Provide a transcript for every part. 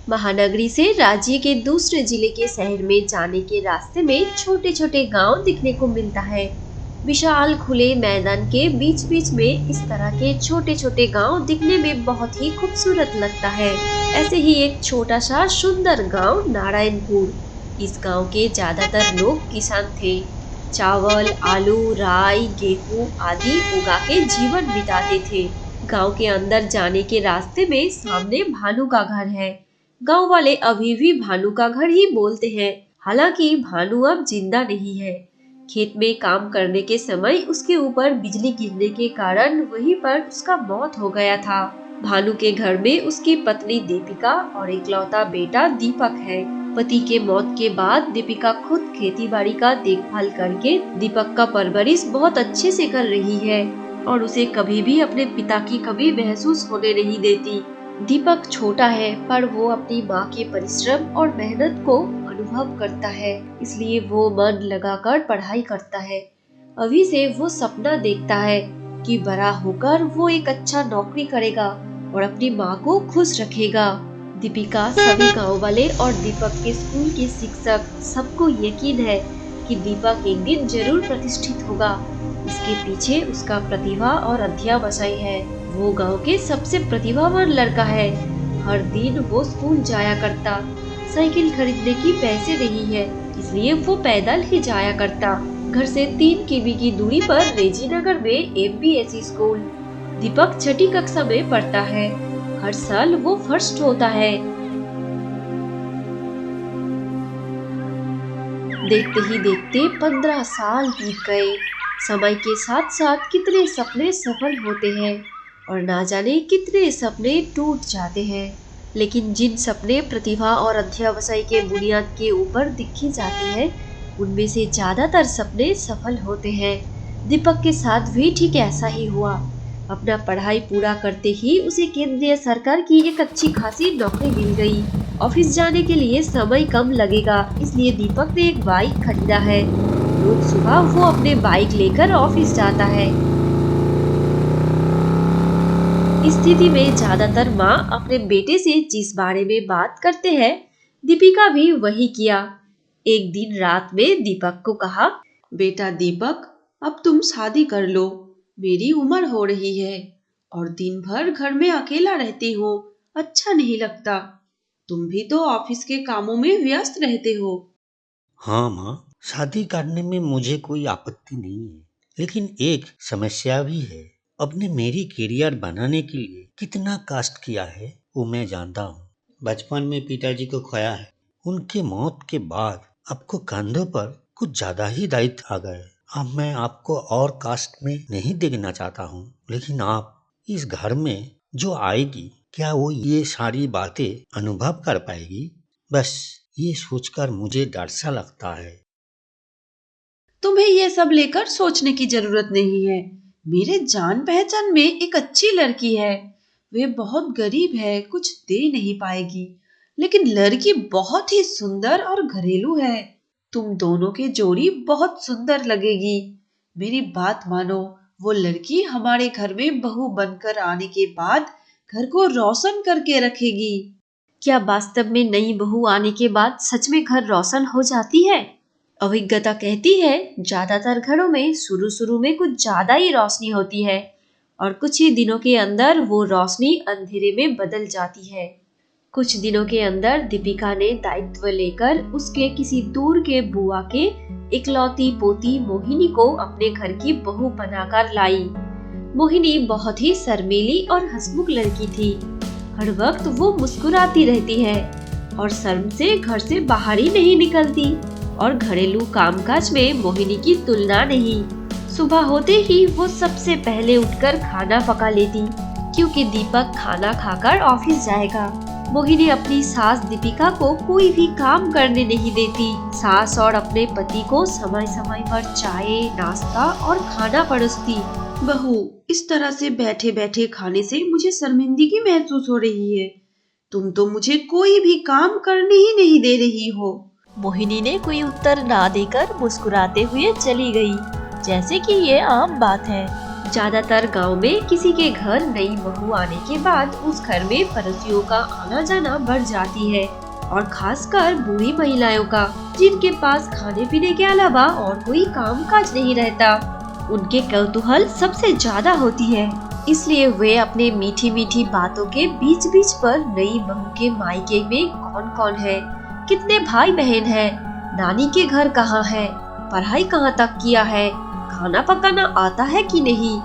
महानगरी से राज्य के दूसरे जिले के शहर में जाने के रास्ते में छोटे छोटे गांव दिखने को मिलता है। विशाल खुले मैदान के बीच बीच में इस तरह के छोटे छोटे गांव दिखने में बहुत ही खूबसूरत लगता है। ऐसे ही एक छोटा सा सुंदर गांव नारायणपुर। इस गांव के ज्यादातर लोग किसान थे। चावल, आलू, राई, गेहूं आदि उगा के जीवन बिताते थे। गांव के अंदर जाने के रास्ते में सामने भानु का घर है। गांव वाले अभी भी भानु का घर ही बोलते हैं। हालांकि भानु अब जिंदा नहीं है। खेत में काम करने के समय उसके ऊपर बिजली गिरने के कारण वहीं पर उसका मौत हो गया था। भानु के घर में उसकी पत्नी दीपिका और इकलौता बेटा दीपक है। पति के मौत के बाद दीपिका खुद खेती बाड़ी का देखभाल करके दीपक का परवरिश बहुत अच्छे से कर रही है और उसे कभी भी अपने पिता की कमी महसूस होने नहीं देती। दीपक छोटा है पर वो अपनी माँ के परिश्रम और मेहनत को अनुभव करता है, इसलिए वो मन लगाकर पढ़ाई करता है। अभी से वो सपना देखता है कि बड़ा होकर वो एक अच्छा नौकरी करेगा और अपनी माँ को खुश रखेगा। दीपिका, सभी गांव वाले और दीपक के स्कूल के शिक्षक सबको यकीन है कि दीपक एक दिन जरूर प्रतिष्ठित होगा। इसके पीछे उसका प्रतिभा और अध्यवसाय है। वो गांव के सबसे प्रतिभावान लड़का है। हर दिन वो स्कूल जाया करता। साइकिल खरीदने की पैसे नहीं है, इसलिए वो पैदल ही जाया करता। घर से 3 किमी की दूरी पर रेजीनगर में MPSC स्कूल। दीपक 6ठी कक्षा में पढ़ता है। हर साल वो फर्स्ट होता है। देखते ही देखते 15 साल बीत गए। समय के साथ साथ कितने सपने सफल होते हैं और ना जाने कितने सपने टूट जाते हैं। लेकिन जिन सपने प्रतिभा और अध्यवसाय के बुनियाद के ऊपर दिखी जाती है, उनमें से ज्यादातर सपने सफल होते हैं। दीपक के साथ भी ठीक ऐसा ही हुआ। अपना पढ़ाई पूरा करते ही उसे केंद्रीय सरकार की एक अच्छी खासी नौकरी मिल गई। ऑफिस जाने के लिए समय कम लगेगा, इसलिए दीपक ने एक बाइक खरीदा है। रोज सुबह वो अपने बाइक लेकर ऑफिस जाता है। इस स्थिति में ज्यादातर माँ अपने बेटे से जिस बारे में बात करते हैं, दीपिका भी वही किया। एक दिन रात में दीपक को कहा, बेटा दीपक, अब तुम शादी कर लो। मेरी उम्र हो रही है और दिन भर घर में अकेला रहती हो, अच्छा नहीं लगता। तुम भी तो ऑफिस के कामों में व्यस्त रहते हो। हाँ माँ, शादी करने में मुझे कोई आपत्ति नहीं है, लेकिन एक समस्या भी है। अपने मेरी करियर बनाने के लिए कितना कष्ट किया है वो मैं जानता हूँ। बचपन में पिताजी को खोया है। उनके मौत के बाद आपको कंधों पर कुछ ज्यादा ही दायित्व आ गए। अब मैं आपको और कष्ट में नहीं देखना चाहता हूँ, लेकिन आप इस घर में जो आएगी, क्या वो ये सारी बातें अनुभव कर पाएगी? बस ये सोचकर मुझे डर सा लगता है। तुम्हें ये सब लेकर सोचने की जरूरत नहीं है। मेरे जान पहचान में एक अच्छी लड़की है। वे बहुत गरीब है, कुछ दे नहीं पाएगी, लेकिन लड़की बहुत ही सुंदर और घरेलू है। तुम दोनों की जोड़ी बहुत सुंदर लगेगी। मेरी बात मानो, वो लड़की हमारे घर में बहू बनकर आने के बाद घर को रोशन करके रखेगी। क्या वास्तव में नई बहू आने के बाद सच में घर रोशन हो जाती है? अभिज्ञता कहती है ज्यादातर घरों में शुरू में कुछ ज्यादा ही रोशनी होती है और कुछ ही दिनों के अंदर वो रोशनी अंधेरे में बदल जाती है। कुछ दिनों के अंदर दीपिका ने दायित्व लेकर उसके किसी दूर के बुआ के इकलौती पोती मोहिनी को अपने घर की बहू बनाकर लाई। मोहिनी बहुत ही शर्मीली और हंसमुख लड़की थी। हर वक्त वो मुस्कुराती रहती है और शर्म से घर से बाहर ही नहीं निकलती और घरेलू कामकाज में मोहिनी की तुलना नहीं। सुबह होते ही वो सबसे पहले उठकर खाना पका लेती, क्योंकि दीपक खाना खाकर ऑफिस जाएगा। मोहिनी अपनी सास दीपिका को कोई भी काम करने नहीं देती। सास और अपने पति को समय समय पर चाय, नाश्ता और खाना परोसती। बहू, इस तरह से बैठे बैठे खाने से मुझे शर्मिंदगी महसूस हो रही है। तुम तो मुझे कोई भी काम करने ही नहीं दे रही हो। मोहिनी ने कोई उत्तर ना देकर मुस्कुराते हुए चली गई, जैसे कि ये आम बात है। ज्यादातर गांव में किसी के घर नई बहू आने के बाद उस घर में पड़ोसियों का आना जाना बढ़ जाती है, और खासकर बूढ़ी महिलाओं का, जिनके पास खाने पीने के अलावा और कोई काम काज नहीं रहता। उनके कौतूहल सबसे ज्यादा होती है, इसलिए वे अपने मीठी मीठी बातों के बीच बीच पर नई बहू के मायके में कौन कौन है, कितने भाई बहन है, नानी के घर कहाँ है, पढ़ाई कहाँ तक किया है, खाना पकाना आता है कि नहीं,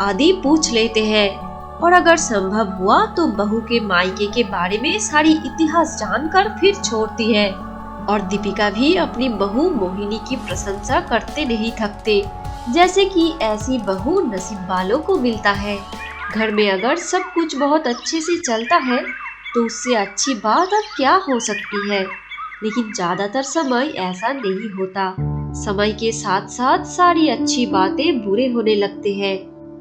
आदि पूछ लेते हैं। और अगर संभव हुआ तो बहू के मायके के बारे में सारी इतिहास जानकर फिर छोड़ती है। और दीपिका भी अपनी बहू मोहिनी की प्रशंसा करते नहीं थकते, जैसे कि ऐसी बहू नसीब वालों को मिलता है। घर में अगर सब कुछ बहुत अच्छे से चलता है तो उससे अच्छी बात अब क्या हो सकती है। लेकिन ज्यादातर समय ऐसा नहीं होता। समय के साथ साथ सारी अच्छी बातें बुरे होने लगते हैं।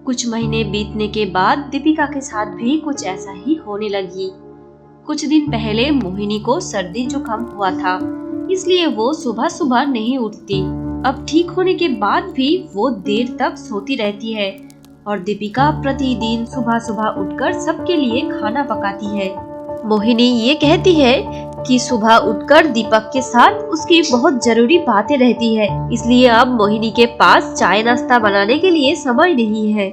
कुछ महीने बीतने के बाद दीपिका के साथ भी कुछ ऐसा ही होने लगी। कुछ दिन पहले मोहिनी को सर्दी जुकाम हुआ था, इसलिए वो सुबह सुबह नहीं उठती। अब ठीक होने के बाद भी वो देर तक सोती रहती है, और दीपिका प्रतिदिन सुबह सुबह उठकर सबके लिए खाना पकाती है। मोहिनी ये कहती है कि सुबह उठकर दीपक के साथ उसकी बहुत जरूरी बातें रहती है, इसलिए अब मोहिनी के पास चाय नाश्ता बनाने के लिए समय नहीं है।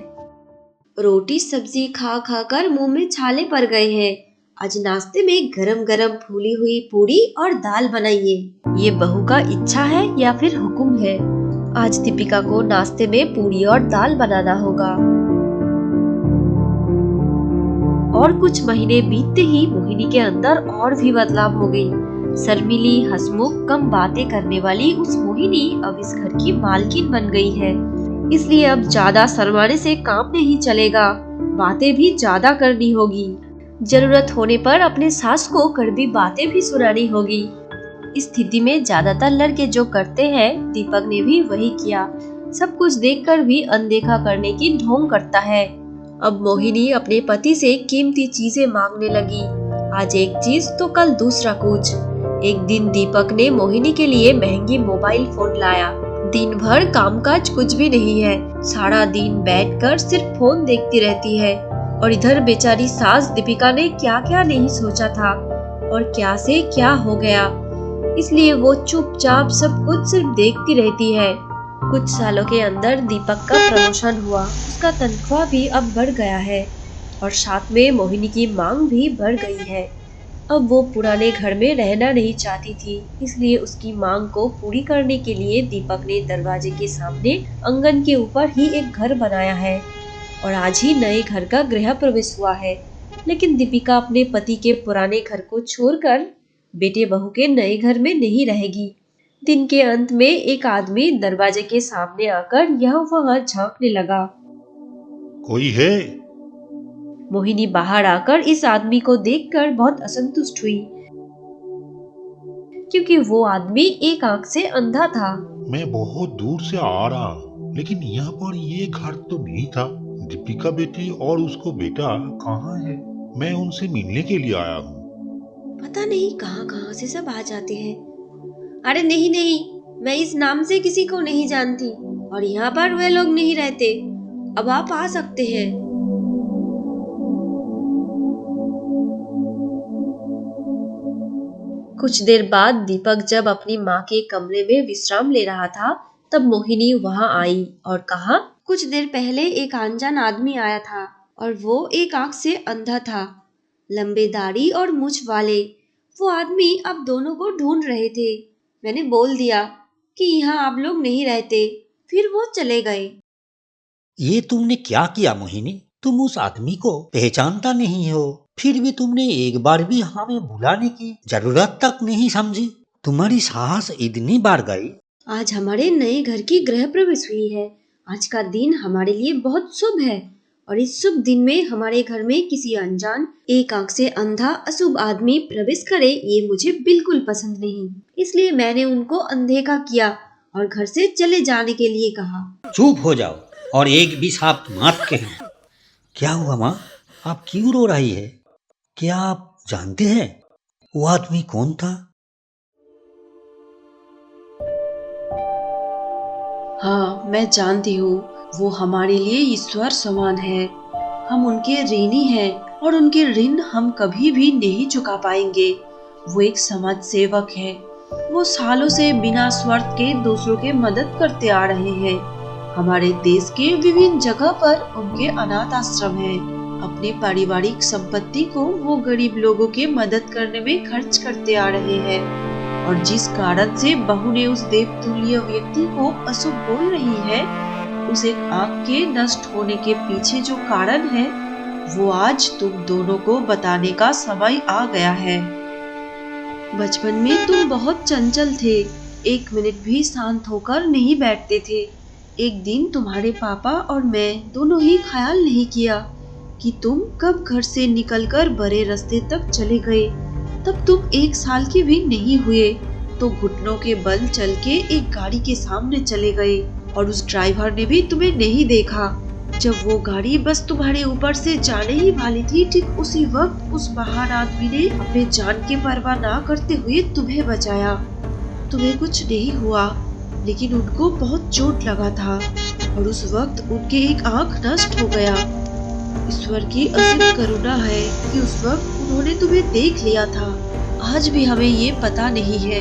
रोटी सब्जी खा खा कर मुंह में छाले पड़ गए हैं। आज नाश्ते में गरम गरम फूली हुई पूरी और दाल बनाइए। ये बहू का इच्छा है या फिर हुक्म है? आज दीपिका को नाश्ते में पूरी और दाल बनाना होगा। और कुछ महीने बीतते ही मोहिनी के अंदर और भी बदलाव हो गई। शर्मीली, हंसमुख, कम बातें करने वाली उस मोहिनी अब इस घर की मालकिन बन गई है, इसलिए अब ज्यादा शर्माने से काम नहीं चलेगा, बातें भी ज्यादा करनी होगी। जरूरत होने पर अपने सास को कड़वी बातें भी सुनानी होगी। इस स्थिति में ज्यादातर लड़के जो करते हैं, दीपक ने भी वही किया। सब कुछ देखकर भी अनदेखा करने की ढोंग करता है। अब मोहिनी अपने पति से कीमती चीजें मांगने लगी। आज एक चीज तो कल दूसरा कुछ। एक दिन दीपक ने मोहिनी के लिए महंगी मोबाइल फोन लाया। दिन भर कामकाज कुछ भी नहीं है, सारा दिन बैठकर सिर्फ फोन देखती रहती है। और इधर बेचारी सास दीपिका ने क्या क्या नहीं सोचा था और क्या से क्या हो गया, इसलिए वो चुपचाप सब कुछ सिर्फ देखती रहती है। कुछ सालों के अंदर दीपक का प्रमोशन हुआ, उसका तनख्वाह भी अब बढ़ गया है, और साथ में मोहिनी की मांग भी बढ़ गई है। अब वो पुराने घर में रहना नहीं चाहती थी, इसलिए उसकी मांग को पूरी करने के लिए दीपक ने दरवाजे के सामने आंगन के ऊपर ही एक घर बनाया है, और आज ही नए घर का गृह प्रवेश हुआ है। लेकिन दीपिका अपने पति के पुराने घर को छोड़कर बेटे बहू के नए घर में नहीं रहेगी। दिन के अंत में एक आदमी दरवाजे के सामने आकर यहाँ वहाँ झांकने लगा। कोई है? मोहिनी बाहर आकर इस आदमी को देखकर बहुत असंतुष्ट हुई, क्योंकि वो आदमी एक आंख से अंधा था। मैं बहुत दूर से आ रहा, लेकिन यहाँ पर ये घर तो नहीं था। दीपिका बेटी और उसको बेटा कहाँ है? मैं उनसे मिलने के लिए आया हूँ। पता नहीं कहाँ कहाँ से सब आ जाते हैं। अरे नहीं नहीं, मैं इस नाम से किसी को नहीं जानती, और यहाँ पर वे लोग नहीं रहते। अब आप आ सकते हैं। कुछ देर बाद दीपक जब अपनी माँ के कमरे में विश्राम ले रहा था, तब मोहिनी वहाँ आई और कहा, कुछ देर पहले एक अनजान आदमी आया था, और वो एक आंख से अंधा था, लंबे दाढ़ी और मूंछ वाले। वो आदमी अब दोनों को ढूंढ रहे थे। मैंने बोल दिया कि यहाँ आप लोग नहीं रहते, फिर वो चले गए। ये तुमने क्या किया मोहिनी? तुम उस आदमी को पहचानता नहीं हो, फिर भी तुमने एक बार भी हमें बुलाने की जरूरत तक नहीं समझी। तुम्हारी साहस इतनी बार गई। आज हमारे नए घर की गृह प्रवेश हुई है। आज का दिन हमारे लिए बहुत शुभ है, और इस शुभ दिन में हमारे घर में किसी अनजान एक आंख से अंधा अशुभ आदमी प्रवेश करे, ये मुझे बिल्कुल पसंद नहीं। इसलिए मैंने उनको अनदेखा किया और घर से चले जाने के लिए कहा। चुप हो जाओ और एक भी शब्द मत कहना। क्या हुआ माँ, आप क्यों रो रही है? क्या आप जानते हैं वो आदमी कौन था? हाँ, मैं जानती हूँ, वो हमारे लिए ईश्वर समान है। हम उनके ऋणी हैं और उनके ऋण हम कभी भी नहीं चुका पाएंगे। वो एक समाज सेवक है। वो सालों से बिना स्वार्थ के दूसरों के मदद करते आ रहे हैं। हमारे देश के विभिन्न जगह पर उनके अनाथ आश्रम हैं। अपनी पारिवारिक संपत्ति को वो गरीब लोगों के मदद करने में खर्च करते आ रहे हैं। और जिस कारण से बहू ने उस देवतुल्य व्यक्ति को अशुभ बोल रही है, उस एक आंख के नष्ट होने के पीछे जो कारण है, वो आज तुम दोनों को बताने का समय आ गया है। बचपन में तुम बहुत चंचल थे, एक मिनट भी शांत होकर नहीं बैठते थे। एक दिन तुम्हारे पापा और मैं दोनों ही ख्याल नहीं किया कि तुम कब घर से निकलकर बड़े रास्ते तक चले गए। तब तुम 1 साल के भी नहीं हुए तो घुटनों के बल चल के एक गाड़ी के सामने चले गए और उस ड्राइवर ने भी तुम्हें नहीं देखा। जब वो गाड़ी बस तुम्हारे ऊपर से जाने ही वाली थी, ठीक उसी वक्त उस महान आदमी ने अपने जान की परवाह ना करते हुए तुम्हें बचाया। तुम्हें कुछ नहीं हुआ, लेकिन उनको बहुत चोट लगा था और उस वक्त उनके एक आंख नष्ट हो गया। ईश्वर की असीम करुणा है कि उस वक्त उन्होंने तुम्हें देख लिया था। आज भी हमें ये पता नहीं है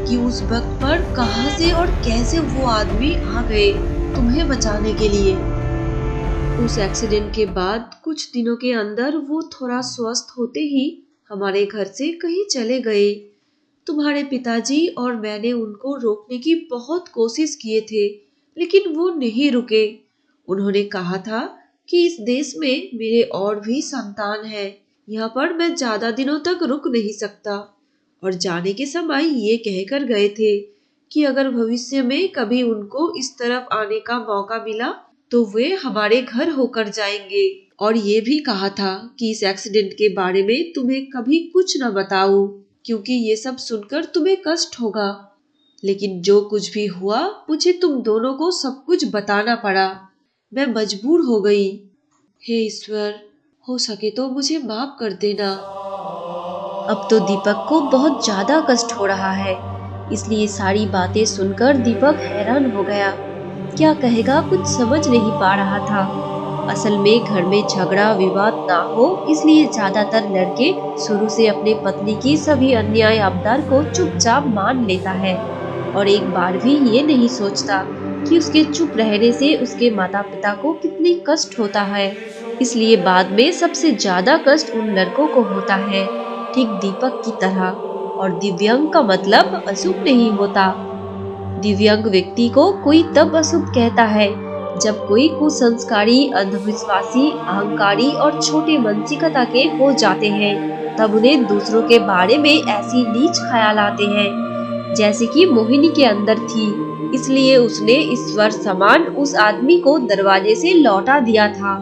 कि उस वक्त पर कहां से और कैसे वो आदमी आ गए तुम्हें बचाने के लिए। उस एक्सीडेंट के बाद कुछ दिनों के अंदर वो थोड़ा स्वस्थ होते ही हमारे घर से कहीं चले गए। तुम्हारे पिताजी और मैंने उनको रोकने की बहुत कोशिश किए थे, लेकिन वो नहीं रुके। उन्होंने कहा था कि इस देश में मेरे और भी संतान हैं, यहाँ पर मैं ज्यादा दिनों तक रुक नहीं सकता। और जाने के समय ये कहकर गए थे कि अगर भविष्य में कभी उनको इस तरफ आने का मौका मिला तो वे हमारे घर होकर जाएंगे। और ये भी कहा था कि इस एक्सीडेंट के बारे में तुम्हें कभी कुछ न बताऊं, क्योंकि ये सब सुनकर तुम्हें कष्ट होगा। लेकिन जो कुछ भी हुआ, मुझे तुम दोनों को सब कुछ बताना पड़ा। मैं मजबूर हो गई। हे ईश्वर, हो सके तो मुझे माफ कर देना। अब तो दीपक को बहुत ज्यादा कष्ट हो रहा है, इसलिए सारी बातें सुनकर दीपक हैरान हो गया। क्या कहेगा कुछ समझ नहीं पा रहा था। असल में घर में झगड़ा विवाद ना हो, इसलिए ज्यादातर लड़के शुरू से अपने पत्नी की सभी अन्याय अवतार को चुपचाप मान लेता है और एक बार भी ये नहीं सोचता कि उसके चुप रहने से उसके माता पिता को कितनी कष्ट होता है। इसलिए बाद में सबसे ज्यादा कष्ट उन लड़कों को होता है, ठीक दीपक की तरह। और दिव्यांग का मतलब अशुभ नहीं होता। दिव्यांग व्यक्ति को कोई तब अशुभ कहता है जब कोई कुसंस्कारी, अंधविश्वासी, अहंकारी और छोटे मानसिकता के हो जाते हैं। तब उन्हें दूसरों के बारे में ऐसी नीच ख्याल आते हैं जैसे कि मोहिनी के अंदर थी। इसलिए उसने ईश्वर समान उस आदमी को दरवाजे से लौटा दिया था।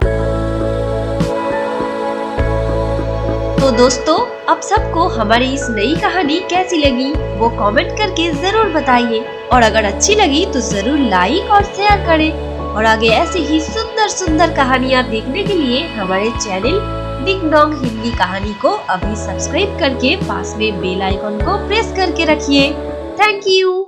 तो दोस्तों, अब सबको हमारी इस नई कहानी कैसी लगी वो कमेंट करके जरूर बताइए, और अगर अच्छी लगी तो जरूर लाइक और शेयर करें। और आगे ऐसे ही सुंदर सुंदर कहानियाँ देखने के लिए हमारे चैनल डिंग डोंग हिंदी कहानी को अभी सब्सक्राइब करके पास में बेल आइकन को प्रेस करके रखिए। Thank you.